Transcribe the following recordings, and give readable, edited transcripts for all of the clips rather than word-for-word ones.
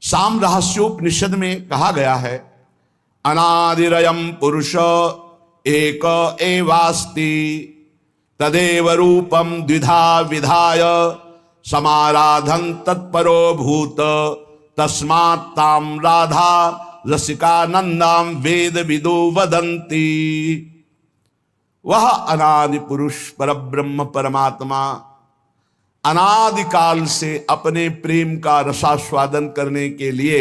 साम रहस्योपनिषद में कहा गया है, अनादिरयम पुरुष एक एवास्ति तदेव रूपम द्विधा विधाय समाराधन तत्परो भूत तस्मात् ताम राधा रसिकानंदाम वेद विदो वदंती। वह अनादि पुरुष परब्रह्म परमात्मा अनादिकाल से अपने प्रेम का रसास्वादन करने के लिए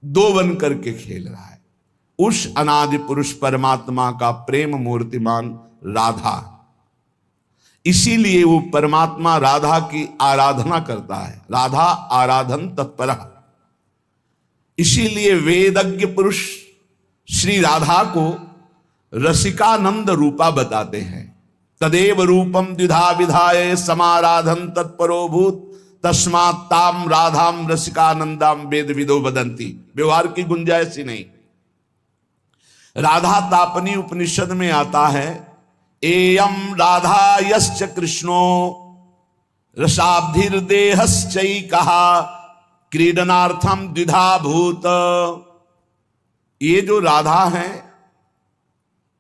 दो बन करके खेल रहा है। उस अनादि पुरुष परमात्मा का प्रेम मूर्तिमान राधा, इसीलिए वो परमात्मा राधा की आराधना करता है। राधा आराधन तत्पर, इसीलिए वेदज्ञ पुरुष श्री राधा को रसिकानंद रूपा बताते हैं। तदेव रूपम द्विधा विधाय समाराधन तत्परो भूत तस्मात् ताम राधाम रसिकानंदाम वेद विदो वदंती। व्यवहार की गुंजाइश ही नहीं। राधा तापनी उपनिषद में आता है, एयम राधा यश्च कृष्णो रसाब्धिर्देहश्चै कहा क्रीडनार्थम द्विधा भूत। ये जो राधा है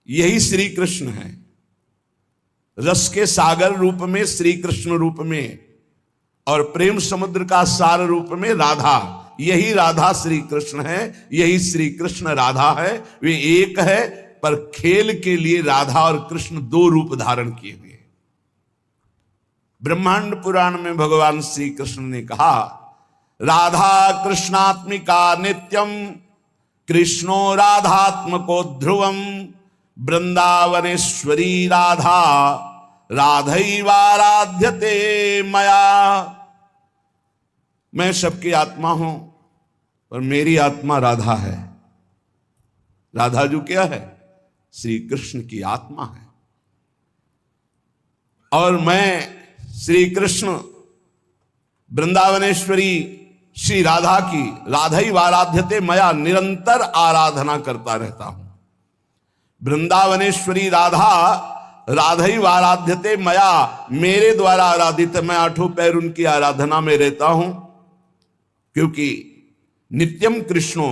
यही श्री कृष्ण है। रस के सागर रूप में श्री कृष्ण रूप में और प्रेम समुद्र का सार रूप में राधा, यही राधा श्री कृष्ण है, यही श्री कृष्ण राधा है। वे एक है, पर खेल के लिए राधा और कृष्ण दो रूप धारण किए हुए। ब्रह्मांड पुराण में भगवान श्री कृष्ण ने कहा, राधा कृष्णात्मिका नित्यम कृष्णो राधात्मको ध्रुवम वृंदावनेश्वरी राधा राधैवाराध्यते मया। मैं सबकी आत्मा हूं और मेरी आत्मा राधा है। राधा जो क्या है? श्री कृष्ण की आत्मा है। और मैं श्री कृष्ण वृंदावनेश्वरी श्री राधा की राधैवाराध्यते मया निरंतर आराधना करता रहता हूं। वृंदावनेश्वरी राधा राधैवाराध्यते मया, मेरे द्वारा आराधित, मैं आठों पैर उनकी आराधना में रहता हूं। क्योंकि नित्यम कृष्णो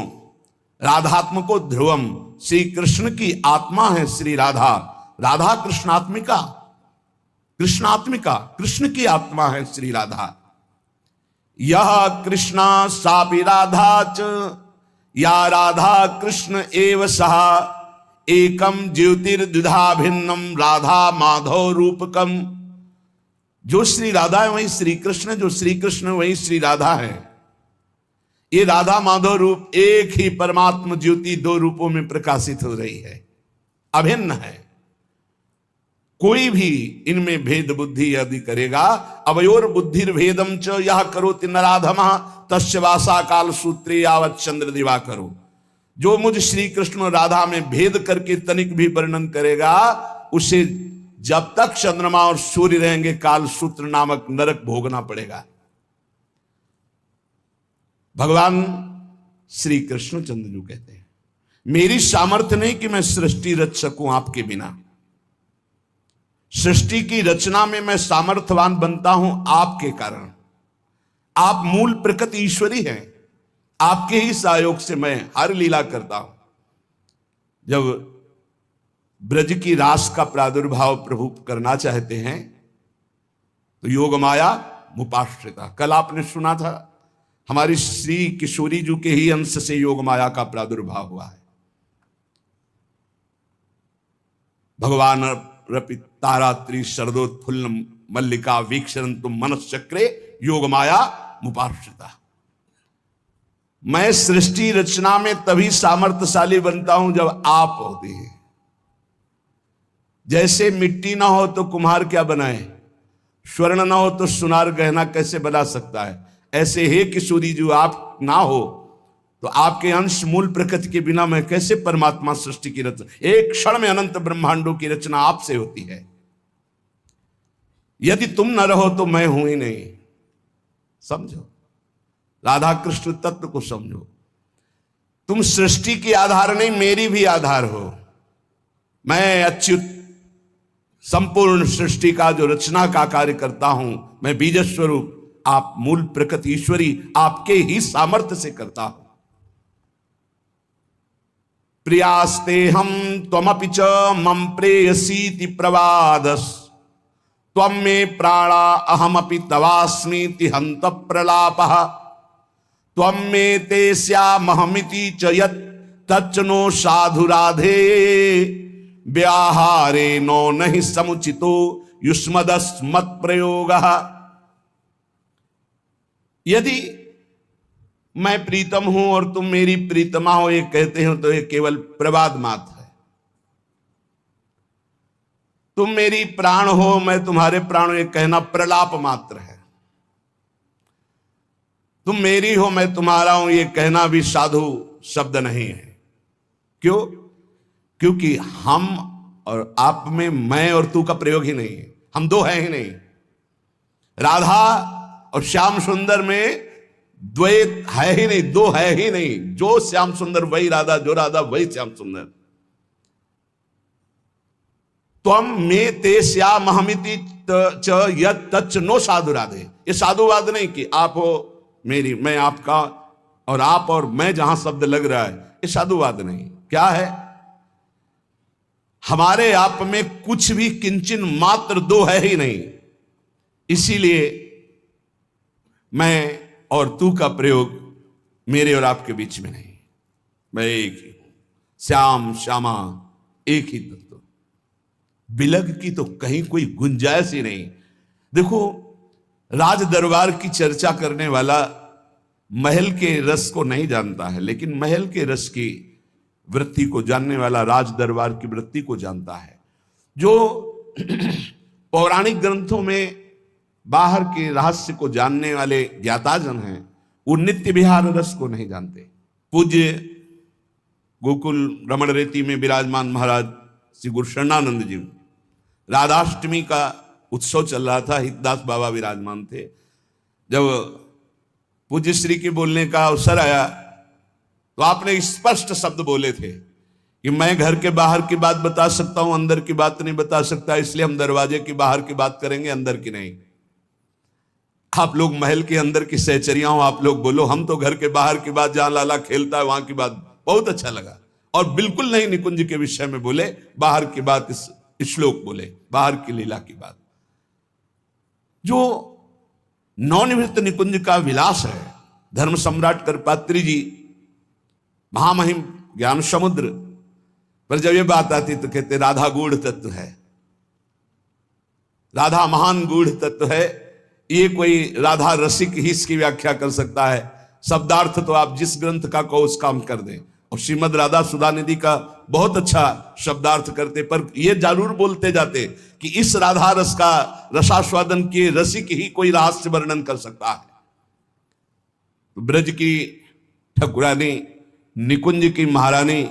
राधात्मको ध्रुवम, श्री कृष्ण की आत्मा है श्री राधा। राधा कृष्णात्मिका, कृष्णात्मिका कृष्ण की आत्मा है श्री राधा। यह कृष्णा सापि राधा च या राधा कृष्ण एव सहा एकम ज्योतिर्द्विधा भिन्नम राधा माधव रूपकम। जो श्री राधा है वही श्री कृष्ण, जो श्री कृष्ण वही श्री राधा है। ये राधा माधव रूप एक ही परमात्म ज्योति दो रूपों में प्रकाशित हो रही है, अभिन्न है। कोई भी इनमें भेद बुद्धि यदि करेगा, अवयोर बुद्धिर भेदम च यह करोति नराधमः तस्य वासा काल सूत्रे यावत् चंद्र दिवा करो। जो मुझ श्री कृष्ण और राधा में भेद करके तनिक भी वर्णन करेगा, उसे जब तक चंद्रमा और सूर्य रहेंगे काल सूत्र नामक नरक भोगना पड़ेगा। भगवान श्री कृष्ण चंद्र जो कहते हैं, मेरी सामर्थ्य नहीं कि मैं सृष्टि रच सकूं आपके बिना। सृष्टि की रचना में मैं सामर्थ्यवान बनता हूं आपके कारण। आप मूल प्रकृति ईश्वरी हैं, आपके ही सहयोग से मैं हर लीला करता हूं। जब ब्रज की रास का प्रादुर्भाव प्रभु करना चाहते हैं तो योग माया मुपाश्रिता, कल आपने सुना था, हमारी श्री किशोरी जी के ही अंश से योग माया का प्रादुर्भाव हुआ है। भगवान रपि तारात्रि शरदोत्फुल्ल मल्लिका वीक्षरन्तु मनश्चक्रे योग माया मुपाश्रिता। मैं सृष्टि रचना में तभी सामर्थ्यशाली बनता हूं जब आप होते हैं। जैसे मिट्टी ना हो तो कुम्हार क्या बनाए, स्वर्ण ना हो तो सुनार गहना कैसे बना सकता है, ऐसे हे किशोरी जो आप ना हो तो आपके अंश मूल प्रकृति के बिना मैं कैसे परमात्मा सृष्टि की रचना, एक क्षण में अनंत ब्रह्मांडों की रचना आपसे होती है। यदि तुम न रहो तो मैं हूं ही नहीं। समझो, राधा कृष्ण तत्व को समझो। तुम सृष्टि की आधार नहीं, मेरी भी आधार हो। मैं अच्युत संपूर्ण सृष्टि का जो रचना का कार्य करता हूं, मैं बीज स्वरूप आप मूल प्रकृति ईश्वरी आपके ही सामर्थ्य से करता हूं। प्रियास्ते हम त्वमपि च मम प्रेयसीति प्रवादस त्वं मे प्राणा अहमपि तवास्मीति हंत प्रलापः त्वं मे ते स्यामहमिति च यत् तच्च नो साधु राधे व्याहारे नो नहि समुचितो युष्मदस्मत् प्रयोगः। यदि मैं प्रीतम हूं और तुम मेरी प्रीतमा हो ये कहते हो तो ये केवल प्रवाद मात्र है। तुम मेरी प्राण हो मैं तुम्हारे प्राण हो ये कहना प्रलाप मात्र है। तुम मेरी हो मैं तुम्हारा हूं ये कहना भी साधु शब्द नहीं है। क्यों? क्योंकि हम और आप में मैं और तू का प्रयोग ही नहीं है, हम दो हैं ही नहीं। राधा और श्याम सुंदर में द्वैत है ही नहीं, दो है ही नहीं। जो श्याम सुंदर वही राधा, जो राधा वही श्याम सुंदर। त्वं मे ते स्यामहमिति च यत् तच्च नो साधु राधे। ये साधुवाद नहीं कि आप हो मेरी, मैं आपका, और आप और मैं जहां शब्द लग रहा है, ये साधुवाद नहीं। क्या है? हमारे आप में कुछ भी किंचन मात्र दो है ही नहीं। इसीलिए मैं और तू का प्रयोग मेरे और आपके बीच में नहीं। मैं एक ही हूं, श्याम श्यामा एक ही तत्व। बिलग की तो कहीं कोई गुंजाइश ही नहीं। देखो, राज दरबार की चर्चा करने वाला महल के रस को नहीं जानता है, लेकिन महल के रस की वृत्ति को जानने वाला राज दरबार की वृत्ति को जानता है। जो पौराणिक ग्रंथों में बाहर के रहस्य को जानने वाले ज्ञाताजन हैं, वो नित्य विहार रस को नहीं जानते। पूज्य गोकुल रमण रेती में विराजमान महाराज श्री गुरु शरणानंद जी, राधाष्टमी का उत्सव चल रहा था, हितदास बाबा विराजमान थे। जब पूज्य श्री के बोलने का अवसर आया तो आपने स्पष्ट शब्द बोले थे कि मैं घर के बाहर की बात बता सकता हूं, अंदर की बात नहीं बता सकता, इसलिए हम दरवाजे की बाहर की बात करेंगे, अंदर की नहीं। आप लोग महल के अंदर की सहचरियां हो, आप लोग बोलो, हम तो घर के बाहर की बात, जहां लाला खेलता है वहां की बात। बहुत अच्छा लगा। और बिल्कुल नहीं निकुंज के विषय में बोले, बाहर की बात, श्लोक बोले, बाहर की लीला की बात। जो नवनिवृत्त निकुंज का विलास है, धर्म सम्राट करपात्री जी महामहिम ज्ञान समुद्र पर जब ये बात आती तो कहते राधा गूढ़ तत्व है, राधा महान गूढ़ तत्व है। ये कोई राधा रसिक ही इसकी व्याख्या कर सकता है। शब्दार्थ तो आप जिस ग्रंथ का कहो उस काम कर दें। और श्रीमद राधा सुधा निधि का बहुत अच्छा शब्दार्थ करते, पर ये जरूर बोलते जाते कि इस राधा रस का रसास्वादन के रसिक ही कोई रहस्य वर्णन कर सकता है। तो ब्रज की ठकुरानी, निकुंज की महारानी,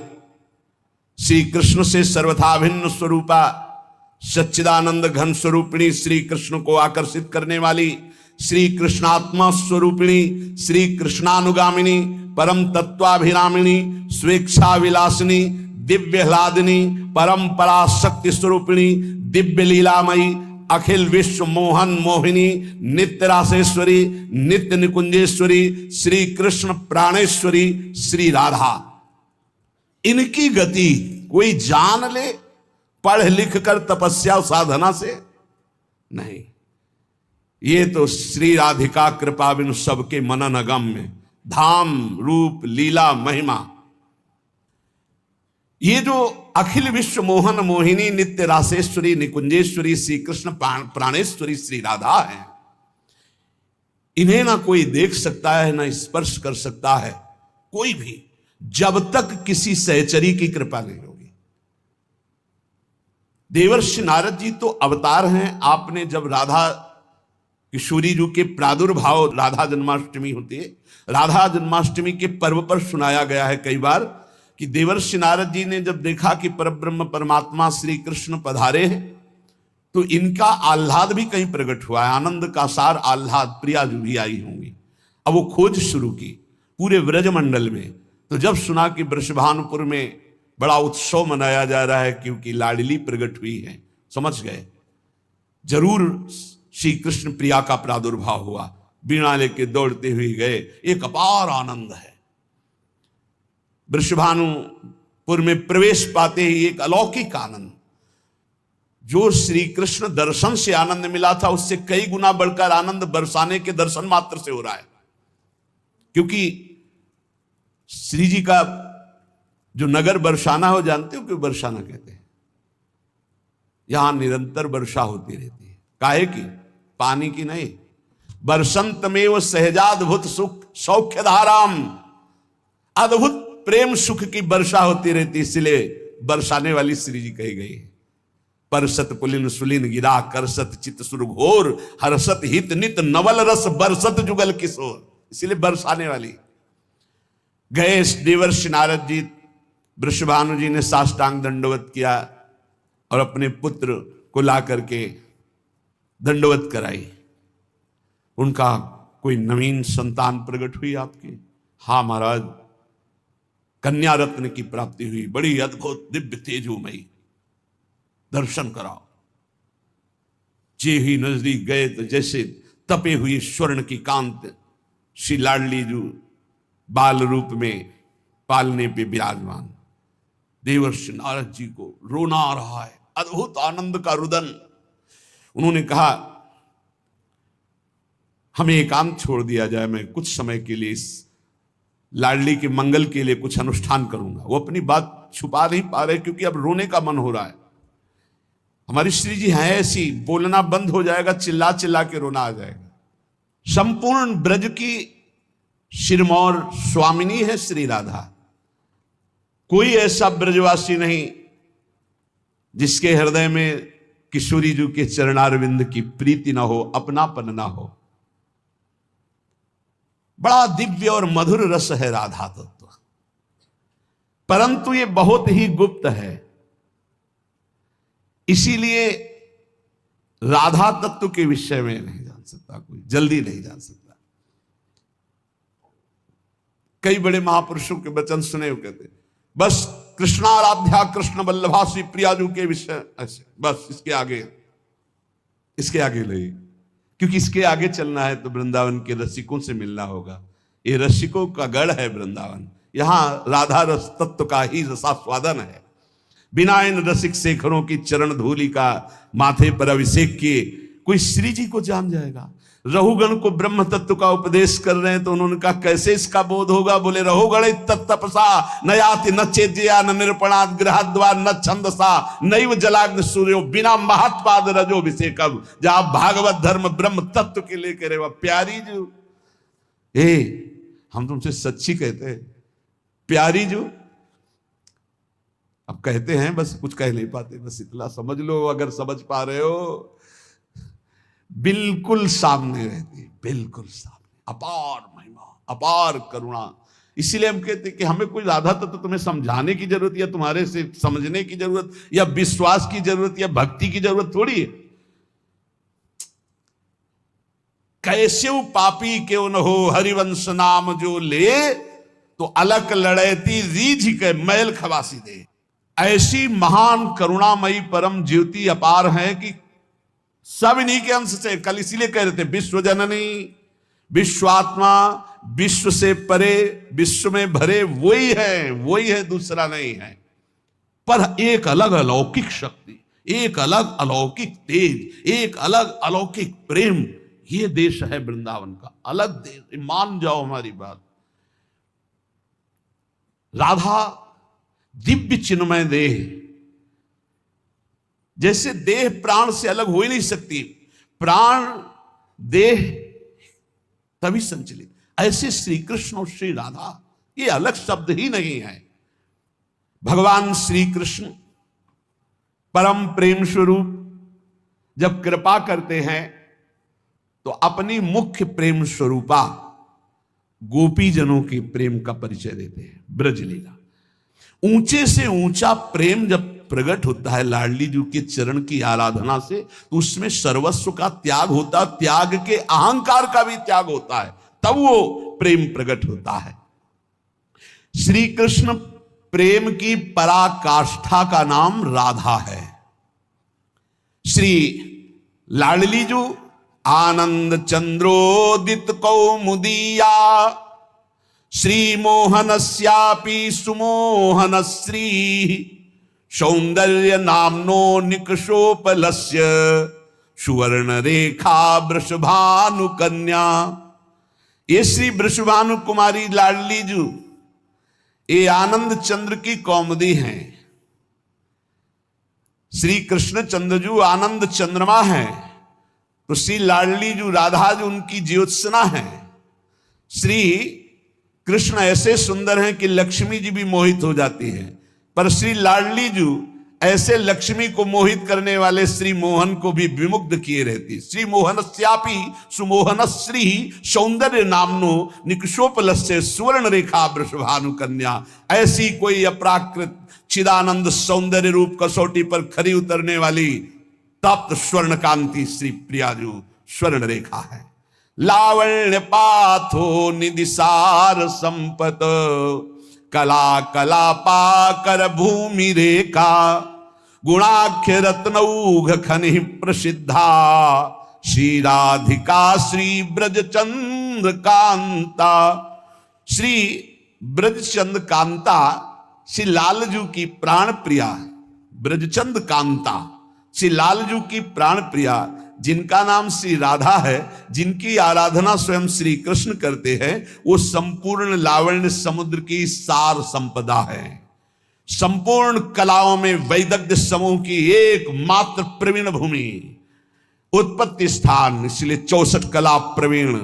श्री कृष्ण से सर्वथा भिन्न स्वरूपा सच्चिदानंद घन स्वरूपिणी, श्री कृष्ण को आकर्षित करने वाली श्री कृष्णात्मा स्वरूपिणी, श्री कृष्णानुगामिनी, परम तत्वाभिरामिणी, स्वेच्छा विलासिनी, दिव्य ह्लादिनी, परम पराशक्ति स्वरूपिणी, दिव्य लीलामयी, अखिल विश्व मोहन मोहिनी, नित्य रासेश्वरी, नित्य निकुंजेश्वरी, श्री कृष्ण प्राणेश्वरी, श्री राधा। इनकी गति कोई जान ले पढ़ लिख कर तपस्या साधना से नहीं। ये तो श्री राधिका कृपा बिनु सबके मनन अगम्य, धाम रूप लीला महिमा। ये जो अखिल विश्व मोहन मोहिनी, नित्य रासेश्वरी, निकुंजेश्वरी, श्री कृष्ण प्राणेश्वरी, श्री राधा है, इन्हें ना कोई देख सकता है ना स्पर्श कर सकता है कोई भी, जब तक किसी सहचरी की कृपा नहीं होगी। देवर्षि नारद जी तो अवतार हैं। आपने जब राधा किशोरी जी के प्रादुर्भाव, राधा जन्माष्टमी होती है, राधा जन्माष्टमी के पर्व पर सुनाया गया है कई बार कि देवर्षि नारद जी ने जब देखा कि परब्रह्म परमात्मा श्री कृष्ण पधारे हैं तो इनका आह्लाद भी कहीं प्रकट हुआ है। आनंद का सार आह्लाद, प्रिया जो भी आई होंगी। अब वो खोज शुरू की पूरे व्रजमंडल में। तो जब सुना कि वृषभानुपुर में बड़ा उत्सव मनाया जा रहा है क्योंकि लाडली प्रकट हुई है, समझ गए जरूर श्री कृष्ण प्रिया का प्रादुर्भाव हुआ। बीणा लेके दौड़ते हुए गए। एक अपार आनंद है। वृषभानुपुर में प्रवेश पाते ही एक अलौकिक आनंद, जो श्री कृष्ण दर्शन से आनंद मिला था उससे कई गुना बढ़कर आनंद बरसाने के दर्शन मात्र से हो रहा है। क्योंकि श्री जी का जो नगर बरसाना हो, जानते हो क्यों बरसाना कहते हैं? यहां निरंतर वर्षा होती रहती है। काहे की? पानी की नहीं। बरसंत में वो सहजाद्भुत सुख सौख्य धाराम, अद्भुत प्रेम सुख की वर्षा होती रहती, इसलिए बरसाने वाली श्री जी कही गई है। परसत पुलिन सुलिन गिरा करसत चित सुर घोर, हर्षत हित नित नवल रस बरसत जुगल किशोर, इसलिए बरसाने वाली। गए देवर्षि नारद जी, वृषभानु जी ने साष्टांग दंडवत किया और अपने पुत्र को ला करके दंडवत कराई। उनका कोई नवीन संतान प्रकट हुई आपकी? हाँ महाराज, कन्या रत्न की प्राप्ति हुई, बड़ी अद्भुत दिव्य तेजोमयी। दर्शन कराओ। जे ही नजदीक गए तो जैसे तपे हुए स्वर्ण की कांत श्री लाडली जो बाल रूप में पालने पे विराजमान। देवर्षि नारद जी को रोना आ रहा है, अद्भुत आनंद का रुदन। उन्होंने कहा हमें एकांत छोड़ दिया जाए, मैं कुछ समय के लिए इस लाडली के मंगल के लिए कुछ अनुष्ठान करूंगा। वो अपनी बात छुपा नहीं पा रहे क्योंकि अब रोने का मन हो रहा है। हमारी श्री जी है ऐसी, बोलना बंद हो जाएगा, चिल्ला चिल्ला के रोना आ जाएगा। संपूर्ण ब्रज की सिरमौर स्वामिनी है श्री राधा। कोई ऐसा ब्रजवासी नहीं जिसके हृदय में किशोरी जी के चरणारविंद की प्रीति ना हो, अपनापन ना हो। बड़ा दिव्य और मधुर रस है राधा तत्व, परंतु ये बहुत ही गुप्त है। इसीलिए राधा तत्व के विषय में नहीं जान सकता कोई, जल्दी नहीं जान सकता। कई बड़े महापुरुषों के वचन सुने हो, कहते बस कृष्णाराध्या कृष्ण वल्लभा श्री प्रियाजू के विषय ऐसे, बस इसके आगे नहीं, क्योंकि इसके आगे चलना है तो वृंदावन के रसिकों से मिलना होगा। ये रसिकों का गढ़ है वृंदावन, यहां राधा रस तत्व का ही रसास्वादन है। बिना इन रसिक शेखरों की चरण धूलि का माथे पर अभिषेक किए कोई श्री जी को जान जाएगा। रहुगण को ब्रह्म तत्व का उपदेश कर रहे हैं तो उन्होंने कहा कैसे इसका बोध होगा? बोले रहुगण तत्तपसा न याति न चेज्या न निरूपणात् गृहाद्वार न छंदसा नैव जलाग्नि सूर्यो बिना महत्पाद रजोभिषेकम। जहां भागवत धर्म ब्रह्म तत्व के लिए कह रहे हो प्यारी जो, हम तुमसे सच्ची कहते हैं प्यारी जो, अब कहते हैं बस कुछ कह नहीं पाते, बस इतना समझ लो। अगर समझ पा रहे हो, बिल्कुल सामने रहती, बिल्कुल सामने, अपार महिमा, अपार करुणा। इसीलिए हम कहते हैं कि हमें कोई राधा तत्व तुम्हें समझाने की जरूरत या तुम्हारे से समझने की जरूरत या विश्वास की जरूरत या भक्ति की जरूरत थोड़ी है। कैसे पापी क्यों न हो हरिवंश नाम जो ले, तो अलग लड़ैती रीझ के मैल खवासी दे। ऐसी महान करुणामयी परम ज्योति अपार है कि सब इन्हीं के अंश से। कल इसीलिए कह रहे थे विश्व जननी विश्वात्मा, विश्व से परे विश्व में भरे वही है, दूसरा नहीं है। पर एक अलग अलौकिक शक्ति, एक अलग अलौकिक तेज, एक अलग अलौकिक प्रेम, ये देश है वृंदावन का, अलग देश। मान जाओ हमारी बात। राधा दिव्य चिन्मय देह, जैसे देह प्राण से अलग हो ही नहीं सकती, प्राण देह तभी संचलित, ऐसे श्री कृष्ण और श्री राधा ये अलग शब्द ही नहीं है। भगवान श्री कृष्ण परम प्रेम स्वरूप जब कृपा करते हैं तो अपनी मुख्य प्रेम स्वरूपा गोपी जनों के प्रेम का परिचय देते हैं। ब्रजलीला ऊंचे से ऊंचा प्रेम जब प्रकट होता है लाडली जी के चरण की आराधना से, तो उसमें सर्वस्व का त्याग होता है, त्याग के अहंकार का भी त्याग होता है, तब वो प्रेम प्रकट होता है। श्री कृष्ण प्रेम की पराकाष्ठा का नाम राधा है। श्री लाडली जी आनंद चंद्रोदित कौमुदीया श्री मोहनस्यापि सुमोहन श्री सौंदर्य नामनो निकषोपलस्य सुवर्ण रेखा वृषभानु कन्या। ये श्री वृषभानु कुमारी लाडली जू ये आनंद चंद्र की कौमुदी हैं। श्री कृष्ण चंद्र जू आनंद चंद्रमा है, तो श्री लाडली जू राधा जू उनकी ज्योत्सना है। श्री कृष्ण ऐसे सुंदर हैं कि लक्ष्मी जी भी मोहित हो जाती है, पर श्री लाडली जू ऐसे लक्ष्मी को मोहित करने वाले श्री मोहन को भी विमुग्ध किए रहती। श्री मोहनस्यापि सुमोहन श्री सौंदर्य नामनो निकषोपलस्य सुवर्ण रेखा वृषभानु कन्या। ऐसी कोई अपराकृत चिदानंद सौंदर्य रूप कसौटी पर खरी उतरने वाली तप्त स्वर्ण कांति श्री प्रियाजू स्वर्ण रेखा है। लावण्य पाथो निदिसार संपत कला कला पाकर भूमि रेखा गुणाख्य रत्नौघ खनि प्रसिद्धा श्री राधिका श्री ब्रजचंद्र कांता। श्री ब्रजचंद्र कांता श्री लालजू की प्राण प्रिया ब्रजचंद कांता श्री लालजू की प्राण प्रिया, जिनका नाम श्री राधा है, जिनकी आराधना स्वयं श्री कृष्ण करते हैं, वो संपूर्ण लावण्य समुद्र की सार संपदा है। संपूर्ण कलाओं में वैदग्ध्य समूह की एकमात्र प्रवीण भूमि, उत्पत्ति स्थान, इसलिए 64 कला प्रवीण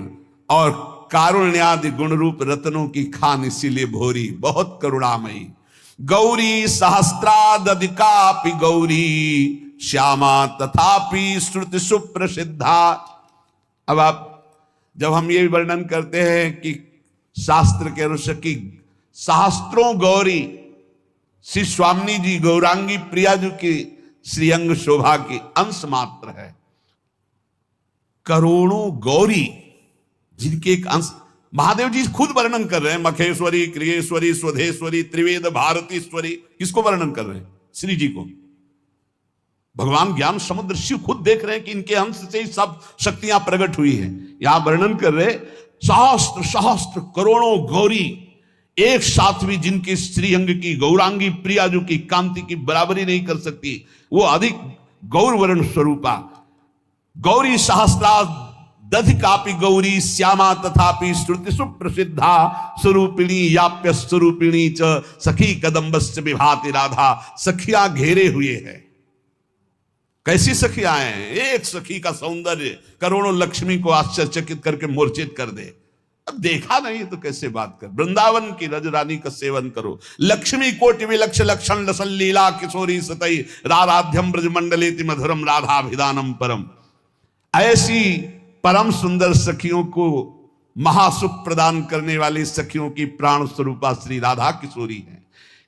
और कारुण्यादि गुण रूप रत्नों की खान, इसीलिए भोरी बहुत करुणामयी। गौरी सहस्त्रादधिकापि गौरी श्यामा तथापि श्रुति सुप्रसिद्धा। अब आप जब हम ये वर्णन करते हैं कि शास्त्र के अनुसार की सहस्त्रों गौरी श्री स्वामी जी गौरांगी प्रियाजू की श्रीअंग शोभा की अंश मात्र है, करोड़ों गौरी जिनके एक अंश महादेव जी खुद वर्णन कर रहे हैं। मखेश्वरी, क्रियेश्वरी, स्वधेश्वरी, त्रिवेद भारतीश्वरी, किसको वर्णन कर रहे हैं? श्री जी को। भगवान ज्ञान समुद्र शिव खुद देख रहे हैं कि इनके अंश से ही सब शक्तियां प्रकट हुई है। यहां वर्णन कर रहे सहस्त्र सहस्त्र करोड़ों गौरी एक साथ भी जिनकी श्रीअंग की गौरांगी प्रियाजू की कांति की बराबरी नहीं कर सकती, वो अधिक गौरवर्ण स्वरूपा गौरी सहस्रा दधिकापि गौरी श्यामा तथापि श्रुति सुप्रसिद्धा स्वरूपिणी याप्य स्वरूपिणी च सखी कदम्बस्य विभाति राधा। सखियां घेरे हुए हैं। कैसी सखियां हैं? एक सखी का सौंदर्य करोड़ों लक्ष्मी को आश्चर्यचकित करके मूर्छित कर दे। अब देखा नहीं तो कैसे बात कर। वृंदावन की रजरानी का सेवन करो। लक्ष्मी कोटि विलक्ष लक्षण लसन लीला किशोरी सतई राराध्यम ब्रजमंडलेति मधुरम राधाभिधानम परम। ऐसी परम सुंदर सखियों को महासुख प्रदान करने वाली सखियों की प्राण स्वरूपा श्री राधा किशोरी है।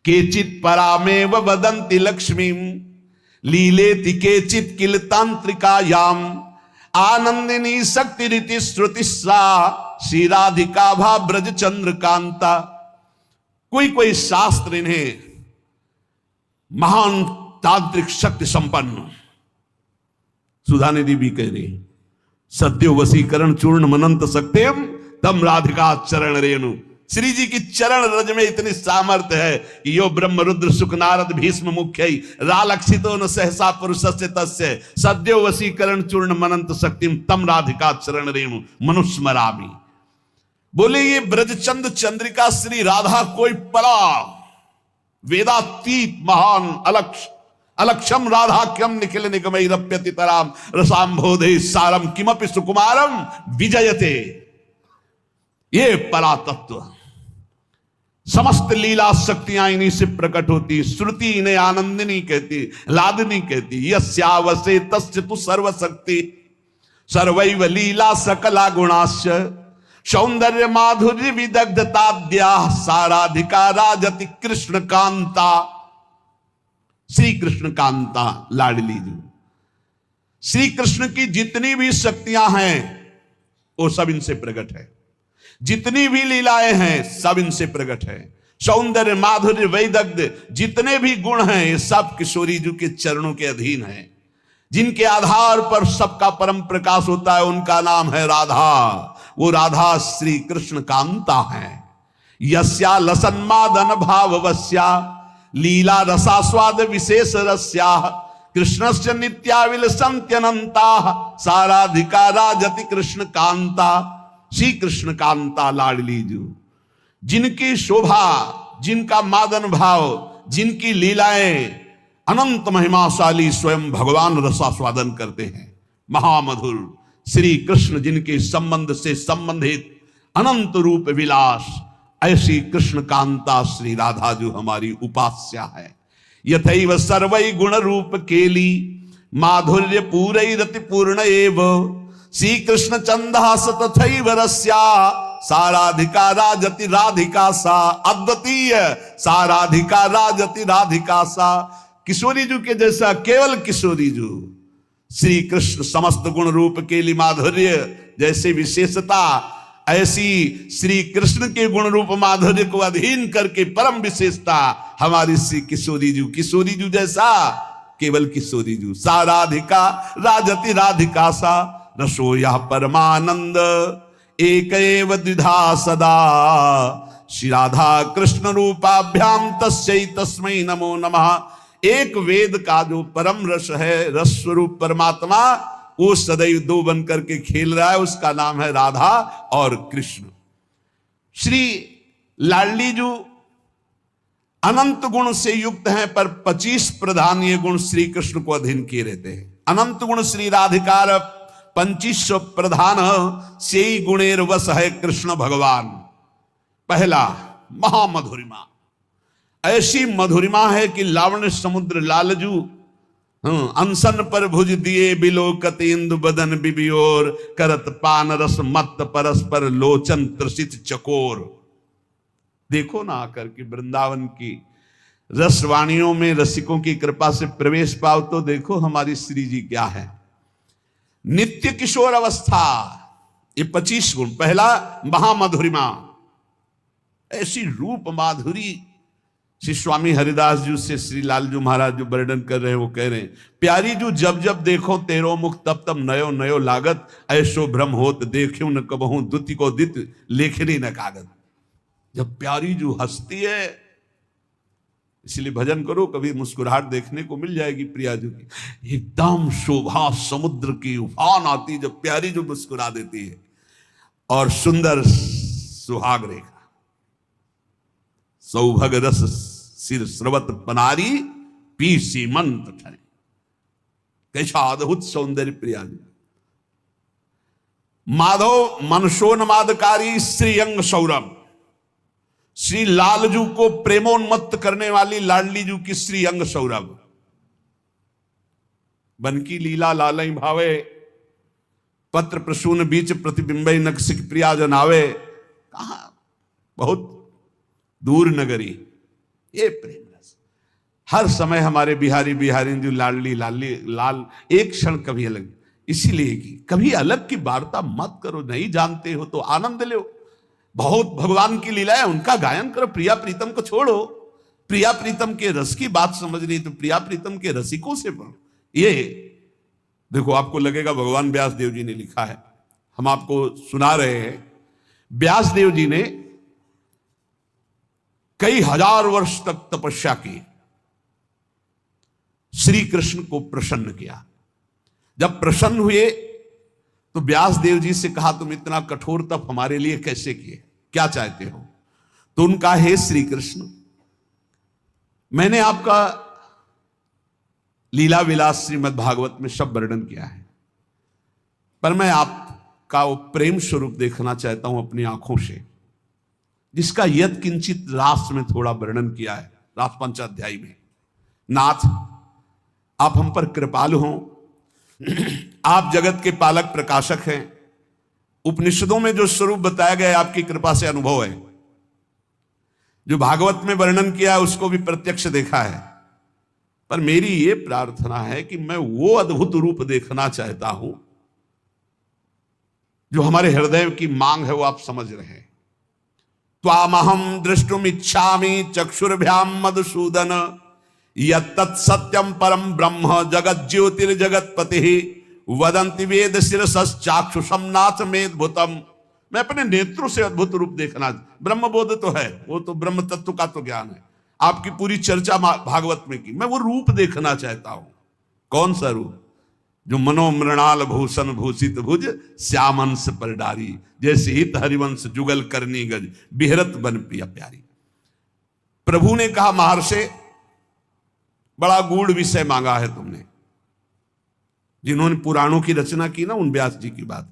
केचित परामेव वदंति लक्ष्मी लीलेति केचित किल तांत्रिकायाम आनंदिनी शक्ति रीति श्रुतिस्रा श्री राधिका भा ब्रज चंद्र कांता। कोई कोई शास्त्र इन्हें महान तांत्रिक शक्ति संपन्न, सुधा निधि भी कह रही, सद्यो वसीकरण चूर्ण मनंत सक्तेम तम राधिका चरण रेणु। श्री जी की चरण रज में इतनी सामर्थ्य है कि यो ब्रह्म रुद्र सुख नारद भीष्म मुख्य रालक्षितो न सहसा पुरुषस्य तस्य सद्यो वसीकरण चूर्ण मनंत शक्तिम तम राधिका चरण रेणु मनुस्मरामि। बोले ये ब्रजचंद चंद्रिका श्री राधा कोई परा वेदातीत महान अलक्षम राधाख्यम निखिल निगमैरप्यति तराम रसाम्भोधे सारम किमपि सुकुमारम विजयते। ये परा तत्व, समस्त लीला शक्तियां इन्हीं से प्रकट होती। श्रुति इन्हें आनंदिनी कहती, लादनी कहती। यस्यावसे तस्य तु सर्वशक्ति सर्वैव लीला सकला गुणास्य सौंदर्य माधुर्य विदग्धताद्या साराधिका राजति कृष्ण कांता। श्री कृष्ण कांता लाडली जी, श्री कृष्ण की जितनी भी शक्तियां हैं वो सब इनसे प्रकट है। जितनी भी लीलाएं हैं सब इनसे प्रकट है। सौंदर्य माधुर्य वैदग्ध्य जितने भी गुण हैं ये सब किशोरी जी के चरणों के अधीन हैं। जिनके आधार पर सबका परम प्रकाश होता है, उनका नाम है राधा। वो राधा श्री कृष्ण कांता है। यस्या लसन्मादन भाववस्या लीला रसास्वाद विशेष रस्या कृष्णस्य नित्याविलसन्त्यनन्ता साराधिका राजति कृष्ण कांता। श्री कृष्ण कांता लाडली जो, जिनकी शोभा, जिनका मादन भाव, जिनकी लीलाएं अनंत महिमाशाली स्वयं भगवान रसास्वादन करते हैं। महामधुर श्री कृष्ण जिनके संबंध से संबंधित अनंत रूप विलास, ऐसी कृष्ण कांता श्री राधा जो हमारी उपास्या है। यथैव सर्वै गुण रूप केली माधुर्य पूरैरति पूर्ण एव श्री कृष्ण चंदास तथैव रस्या साराधिका राजति राधिका सा। अद्वितीय साराधिका राजति राधिका सा। किशोरी जू के जैसा केवल किशोरी जू श्री कृष्ण समस्त गुण रूप केली माधुर्य जैसे विशेषता, ऐसी श्री कृष्ण के गुण रूप माधुर्य को अधीन करके परम विशेषता हमारी श्री किशोरी जू। किशोरी जू जैसा केवल किशोरी जू। सा राधिका राजति राधिका सा रसो यह परमानंद एक एव द्विधा सदा। श्री राधा कृष्ण रूपाभ्याम तस्यै तस्मै नमो नमः। एक वेद का जो परम रस है, रस स्वरूप परमात्मा, वो सदैव दो बन करके खेल रहा है, उसका नाम है राधा और कृष्ण। श्री लाडली जो अनंत गुण से युक्त हैं, पर 25 प्रधान ये गुण श्री कृष्ण को अधीन किए रहते हैं। अनंत गुण श्री राधिकार 25 प्रधान से गुणेर वश है कृष्ण भगवान। पहला महामधुरिमा, ऐसी मधुरिमा है कि लावण्य समुद्र लालजू अनशन पर भुज दिए बिलोकत इंदु बदन बिबियोर करत पान रस मत परस्पर लोचन त्रसित चकोर। देखो ना आकर के वृंदावन की रसवाणियों में रसिकों की कृपा से प्रवेश पाओ तो देखो हमारी श्री जी क्या है। नित्य किशोर अवस्था, ये 25 गुण। पहला महामधुरिमा, ऐसी रूप माधुरी। श्री स्वामी हरिदास जी से श्री लालजू महाराज जो वर्णन कर रहे हैं, वो कह रहे हैं, प्यारी जू जब जब देखो तेरो मुख तब तब नयो नयो लागत ऐसो भ्रम होत देखियो न कबहू दुति को दित लेखनी न कागत। जब प्यारी जू हंसती है, इसलिए भजन करो, कभी मुस्कुराहट देखने को मिल जाएगी प्रिया जू की। एकदम शोभा समुद्र की उफान आती जब प्यारी जू मुस्कुरा देती है। और सुंदर सुहाग रेखा, सौभग रस सिर स्रवत पनारी पी सीमंत ठने। कैसा अद्भुत सौंदर्य प्रिया जी। माधव मनसोन्मादकारी श्रीअंग सौरभ, श्री लालजू को प्रेमोन्मत्त करने वाली लाडली जू की श्री अंग सौरभ। बन की लीला लालई भावे पत्र प्रसून बीच प्रतिबिंबई नक्सिक प्रिया जनावे। कहा बहुत दूर नगरी, ये प्रेम रस हर समय हमारे बिहारी बिहारी जो लाडली लाली लाल एक क्षण कभी अलग। इसीलिए कि कभी अलग की वार्ता मत करो, नहीं जानते हो तो आनंद लो। बहुत भगवान की लीला है, उनका गायन करो। प्रिया प्रीतम को छोड़ो, प्रिया प्रीतम के रस की बात समझ रही तो प्रिया प्रीतम के रसिकों से पढ़ो। ये देखो, आपको लगेगा भगवान व्यास देव जी ने लिखा है, हम आपको सुना रहे हैं। व्यास देव जी ने कई हजार वर्ष तक तपस्या की, श्री कृष्ण को प्रसन्न किया। जब प्रसन्न हुए तो व्यास देव जी से कहा, तुम इतना कठोर तप हमारे लिए कैसे किए, क्या चाहते हो? तो उनका, हे श्री कृष्ण, मैंने आपका लीला विलास श्रीमद् भागवत में सब वर्णन किया है, पर मैं आपका वो प्रेम स्वरूप देखना चाहता हूं अपनी आंखों से, जिसका यत् किंचित रास में थोड़ा वर्णन किया है, रास पंचाध्यायी में। नाथ, आप हम पर कृपालु हों, आप जगत के पालक प्रकाशक हैं। उपनिषदों में जो स्वरूप बताया गया आपकी कृपा से अनुभव है, जो भागवत में वर्णन किया उसको भी प्रत्यक्ष देखा है, पर मेरी ये प्रार्थना है कि मैं वो अद्भुत रूप देखना चाहता हूं जो हमारे हृदय की मांग है, वो आप समझ रहे हैं। त्वामहं द्रष्टुमिच्छामि चक्षुर्भ्याम मधुसूदन यत्तत् सत्यम परम ब्रह्म जगत ज्योतिर्जगतपति वदंति वेद शिरसश्चाक्षुषम नाथ मेदभूतम। मैं अपने नेत्रों से अद्भुत रूप देखना, ब्रह्मबोध तो है, वो तो ब्रह्म तत्व का तो ज्ञान है, आपकी पूरी चर्चा भागवत में की, मैं वो रूप देखना चाहता हूं। कौन सा रूप? जो मनोमृणाल भूषण भूषित भुज श्यामंश पर डारी, जैसे हित हरिवंश जुगल करनी गज बिहरत बन प्रिया प्यारी। प्रभु ने कहा, महर्षि बड़ा गूढ़ विषय मांगा है तुमने। जिन्होंने पुराणों की रचना की ना, उन व्यास जी की बात,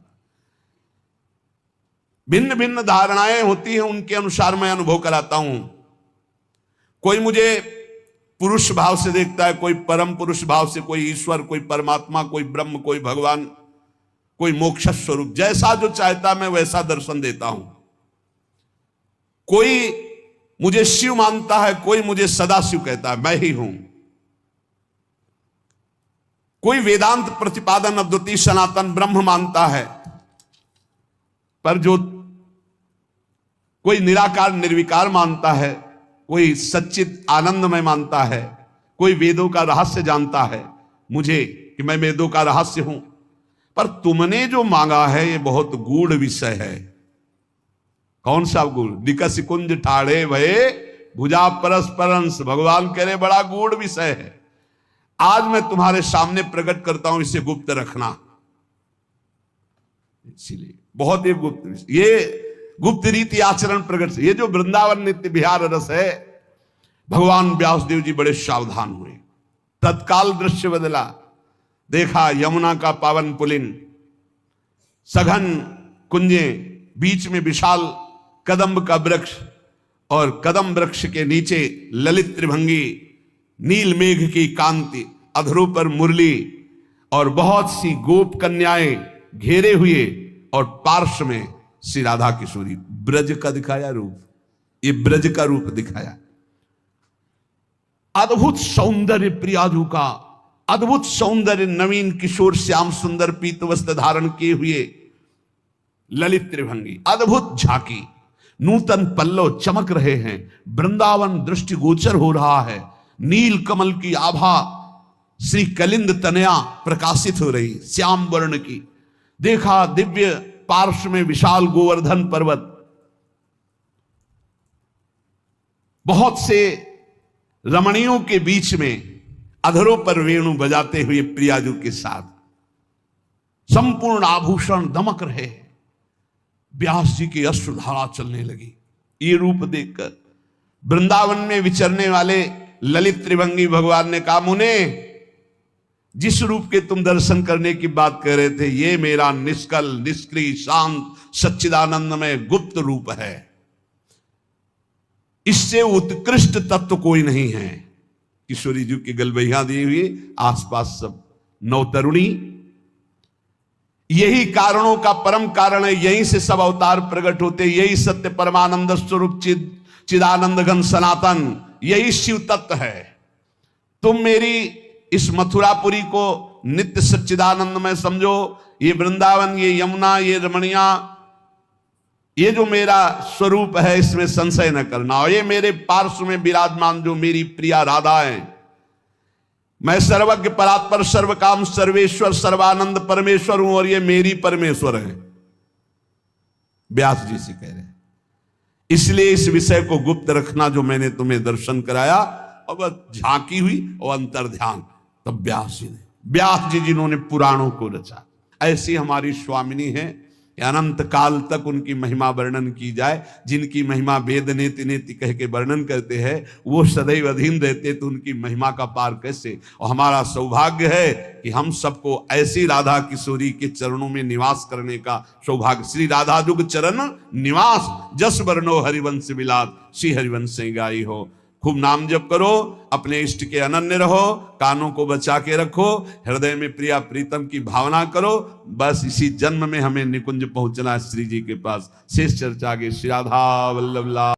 भिन्न भिन्न धारणाएं होती हैं, उनके अनुसार मैं अनुभव कराता हूं। कोई मुझे पुरुष भाव से देखता है, कोई परम पुरुष भाव से, कोई ईश्वर, कोई परमात्मा, कोई ब्रह्म, कोई भगवान, कोई मोक्ष स्वरूप, जैसा जो चाहता मैं वैसा दर्शन देता हूं। कोई मुझे शिव मानता है, कोई मुझे सदाशिव कहता है, मैं ही हूं। कोई वेदांत प्रतिपादन अद्वितीय सनातन ब्रह्म मानता है, पर जो कोई निराकार निर्विकार मानता है, कोई सच्चित आनंदमय मानता है, कोई वेदों का रहस्य जानता है मुझे कि मैं वेदों का रहस्य हूं। पर तुमने जो मांगा है ये बहुत गूढ़ विषय है। कौन सा गूढ़? निकस कुंज ठाड़े भये भुजा परस्परंश, भगवान कह रहे बड़ा गूढ़ विषय है। आज मैं तुम्हारे सामने प्रकट करता हूं, इसे गुप्त रखना। इसीलिए बहुत ही गुप्त, ये गुप्त रीति आचरण प्रकट। ये जो वृंदावन नित्य विहार रस है, भगवान व्यासदेव जी बड़े सावधान हुए। तत्काल दृश्य बदला, देखा यमुना का पावन पुलिन, सघन कुंजे, बीच में विशाल कदम्ब का वृक्ष, और कदम वृक्ष के नीचे ललित त्रिभंगी, नील मेघ की कांति, अधरों पर मुरली, और बहुत सी गोप कन्याएं घेरे हुए, और पार्श्व में श्री राधा किशोरी। ब्रज का दिखाया रूप, ये ब्रज का रूप दिखाया। अद्भुत सौंदर्य प्रियाजू का, अद्भुत सौंदर्य, नवीन किशोर श्याम सुंदर पीत वस्त्र धारण किए हुए ललित त्रिभंगी, अद्भुत झांकी, नूतन पल्लव चमक रहे हैं, वृंदावन दृष्टि गोचर हो रहा है, नील कमल की आभा श्री कलिंद तनया प्रकाशित हो रही, श्याम वर्ण की। देखा दिव्य पार्श्व में विशाल गोवर्धन पर्वत, बहुत से रमणियों के बीच में अधरों पर वेणु बजाते हुए प्रियाजू के साथ संपूर्ण आभूषण दमक रहे। व्यास जी की अश्रुधारा चलने लगी। ये रूप देखकर वृंदावन में विचरने वाले ललित त्रिभंगी भगवान ने कहा, मुने जिस रूप के तुम दर्शन करने की बात कर रहे थे, ये मेरा निष्कल निष्क्रिय शांत सच्चिदानंदमय गुप्त रूप है। इससे उत्कृष्ट तत्व कोई नहीं है। किशोरी जी की गलबैया दी हुई, आसपास सब नवतरुणी। यही कारणों का परम कारण है, यहीं से सब अवतार प्रकट होते, यही सत्य परमानंद स्वरूप चिदानंद घन सनातन, यही शिव तत्व है। तुम मेरी इस मथुरापुरी को नित्य सच्चिदानंद में समझो, ये वृंदावन, ये यमुना, ये रमणिया, ये जो मेरा स्वरूप है इसमें संशय न करना। और ये मेरे पार्श्व में विराजमान जो मेरी प्रिया राधा है, मैं सर्वज्ञ परात्पर सर्वकाम सर्वेश्वर सर्वानंद परमेश्वर हूं, और ये मेरी परमेश्वर है। व्यास जी से कह रहे, इसलिए इस विषय को गुप्त रखना जो मैंने तुम्हें दर्शन कराया। और बस झांकी हुई और अंतर ध्यान, तब व्यास जी ने, व्यास जी जिन्होंने पुराणों को रचा, ऐसी हमारी स्वामिनी है कि अनंत काल तक उनकी महिमा वर्णन की जाए। जिनकी महिमा वेद नेति नेति कह के वर्णन करते हैं, वो सदैव अधीन रहते, तो उनकी महिमा का पार कैसे। और हमारा सौभाग्य है कि हम सबको ऐसी राधा किशोरी के चरणों में निवास करने का सौभाग्य। श्री राधा जुग चरण निवास, जस वर्णो हरिवंश विलास, श्री हरिवंश गाई हो। खूब नाम जप करो, अपने इष्ट के अनन्य रहो, कानों को बचा के रखो, हृदय में प्रिया प्रीतम की भावना करो। बस इसी जन्म में हमें निकुंज पहुंचना है श्री जी के पास। शेष चर्चा आगे। श्री राधा वल्लभ।